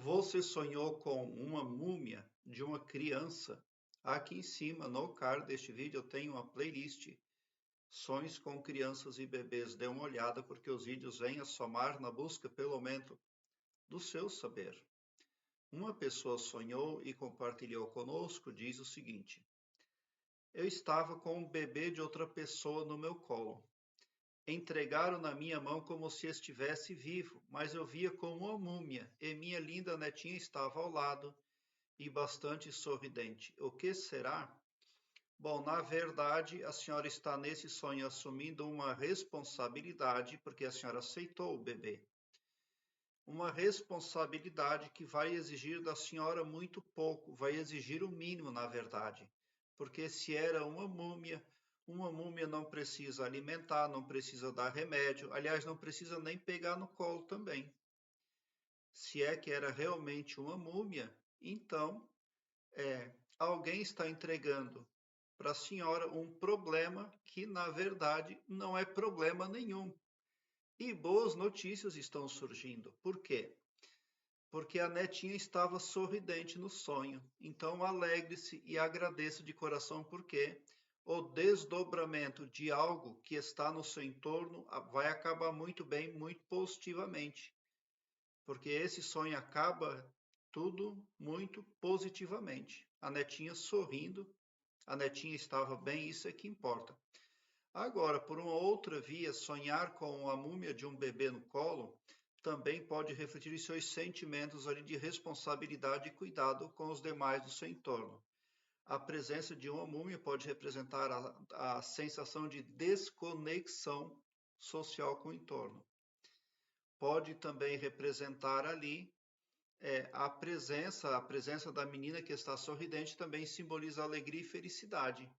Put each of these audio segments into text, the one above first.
Você sonhou com uma múmia de uma criança? Aqui em cima, no card deste vídeo, eu tenho uma playlist Sonhos com crianças e bebês. Dê uma olhada porque os vídeos vêm a somar na busca pelo aumento do seu saber. Uma pessoa sonhou e compartilhou conosco, diz o seguinte: eu estava com um bebê de outra pessoa no meu colo. Entregaram na minha mão como se estivesse vivo, mas eu via como uma múmia, e minha linda netinha estava ao lado e bastante sorridente. O que será? Bom, na verdade, a senhora está nesse sonho assumindo uma responsabilidade, porque a senhora aceitou o bebê. Uma responsabilidade que vai exigir da senhora muito pouco, vai exigir o mínimo, na verdade. Porque se era uma múmia não precisa alimentar, não precisa dar remédio, aliás, não precisa nem pegar no colo também. Se é que era realmente uma múmia, então alguém está entregando para a senhora um problema que, na verdade, não é problema nenhum. E boas notícias estão surgindo. Por quê? Porque a netinha estava sorridente no sonho. Então, alegre-se e agradeça de coração, porque o desdobramento de algo que está no seu entorno vai acabar muito bem, muito positivamente. Porque esse sonho acaba tudo muito positivamente. A netinha sorrindo, a netinha estava bem, isso é que importa. Agora, por uma outra via, sonhar com a múmia de um bebê no colo também pode refletir os seus sentimentos ali de responsabilidade e cuidado com os demais do seu entorno. A presença de uma múmia pode representar a sensação de desconexão social com o entorno. Pode também representar ali a presença da menina que está sorridente também simboliza alegria e felicidade,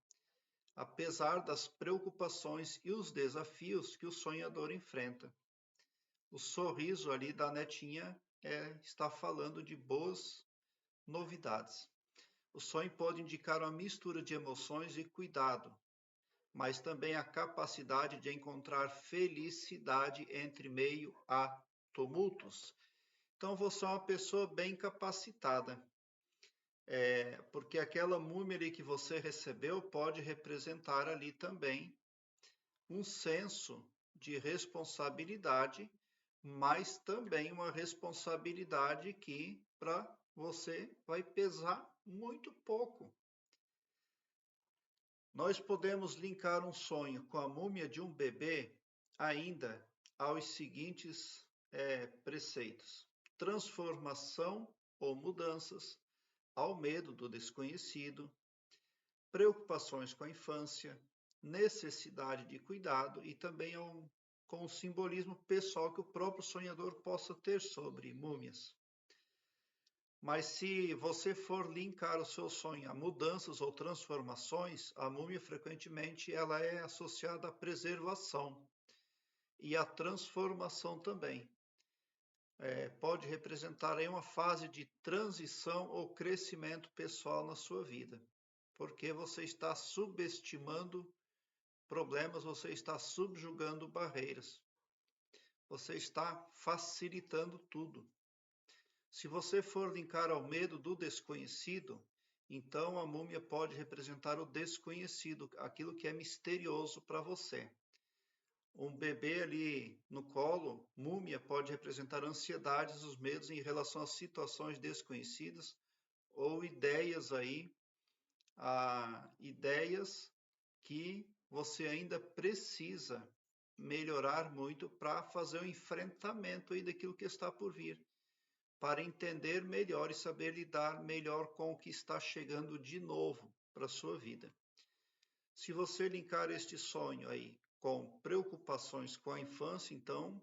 apesar das preocupações e os desafios que o sonhador enfrenta. O sorriso ali da netinha está falando de boas novidades. O sonho pode indicar uma mistura de emoções e cuidado, mas também a capacidade de encontrar felicidade entre meio a tumultos. Então você é uma pessoa bem capacitada, porque aquela múmia ali que você recebeu pode representar ali também um senso de responsabilidade, mas também uma responsabilidade que para você vai pesar muito pouco. Nós podemos linkar um sonho com a múmia de um bebê ainda aos seguintes preceitos: transformação ou mudanças, ao medo do desconhecido, preocupações com a infância, necessidade de cuidado e também com o simbolismo pessoal que o próprio sonhador possa ter sobre múmias. Mas se você for linkar o seu sonho a mudanças ou transformações, a múmia frequentemente ela é associada à preservação e à transformação também. Pode representar aí uma fase de transição ou crescimento pessoal na sua vida, porque você está subestimando problemas, você está subjugando barreiras, você está facilitando tudo. Se você for linkar ao medo do desconhecido, então a múmia pode representar o desconhecido, aquilo que é misterioso para você. Um bebê ali no colo, múmia, pode representar ansiedades, os medos em relação a situações desconhecidas ou ideias aí, ideias que você ainda precisa melhorar muito para fazer o enfrentamento aí daquilo que está por vir, para entender melhor e saber lidar melhor com o que está chegando de novo para a sua vida. Se você linkar este sonho aí com preocupações com a infância, então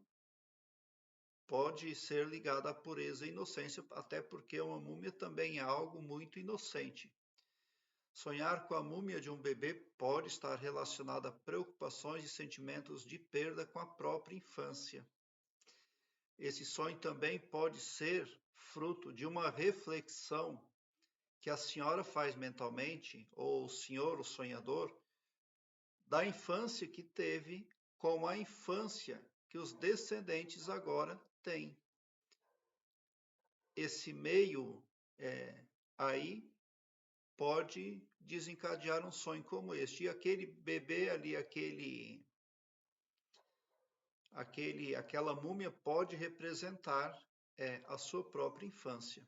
pode ser ligado à pureza e inocência, até porque uma múmia também é algo muito inocente. Sonhar com a múmia de um bebê pode estar relacionado a preocupações e sentimentos de perda com a própria infância. Esse sonho também pode ser fruto de uma reflexão que a senhora faz mentalmente, ou o senhor, o sonhador, da infância que teve com a infância que os descendentes agora têm. esse meio aí pode desencadear um sonho como este. E aquele bebê ali, aquela múmia pode representar a sua própria infância.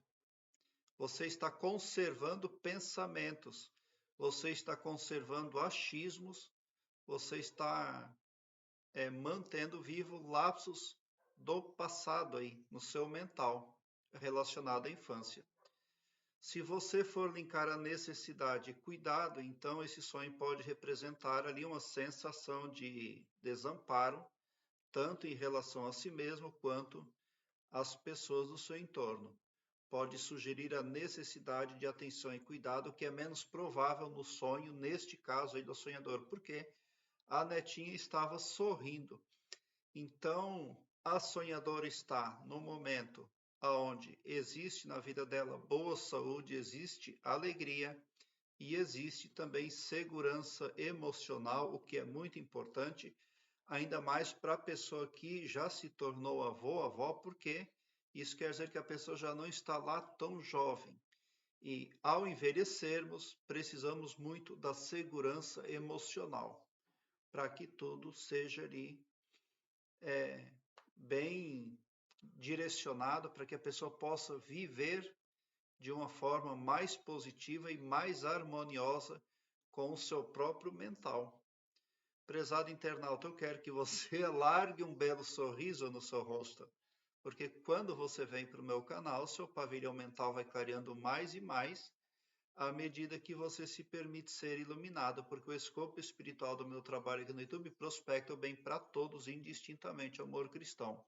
Você está conservando pensamentos, você está conservando achismos, você está mantendo vivo lapsos do passado aí no seu mental relacionado à infância. Se você for linkar a necessidade e cuidado, então esse sonho pode representar ali uma sensação de desamparo, tanto em relação a si mesmo quanto às pessoas do seu entorno. Pode sugerir a necessidade de atenção e cuidado, que é menos provável no sonho, neste caso aí do sonhador, porque a netinha estava sorrindo. Então, a sonhadora está no momento onde existe na vida dela boa saúde, existe alegria e existe também segurança emocional, o que é muito importante, ainda mais para a pessoa que já se tornou avó, porque isso quer dizer que a pessoa já não está lá tão jovem. E ao envelhecermos, precisamos muito da segurança emocional, para que tudo seja ali bem direcionado, para que a pessoa possa viver de uma forma mais positiva e mais harmoniosa com o seu próprio mental. Prezado internauta, eu quero que você largue um belo sorriso no seu rosto, porque quando você vem para o meu canal, seu pavilhão mental vai clareando mais e mais à medida que você se permite ser iluminado, porque o escopo espiritual do meu trabalho aqui no YouTube prospecta o bem para todos, indistintamente, amor cristão.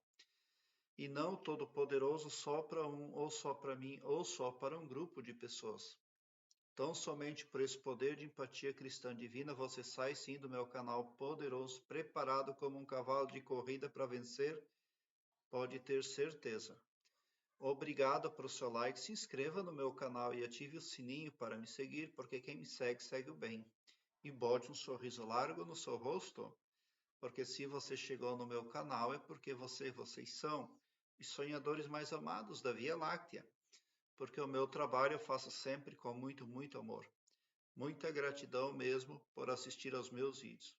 E não todo-poderoso só para um, ou só para mim, ou só para um grupo de pessoas. Tão somente por esse poder de empatia cristã divina, você sai sim do meu canal poderoso, preparado como um cavalo de corrida para vencer, pode ter certeza. Obrigado pelo seu like, se inscreva no meu canal e ative o sininho para me seguir, porque quem me segue, segue o bem. E bote um sorriso largo no seu rosto, porque se você chegou no meu canal é porque vocês são os sonhadores mais amados da Via Láctea, porque o meu trabalho eu faço sempre com muito, muito amor. Muita gratidão mesmo por assistir aos meus vídeos.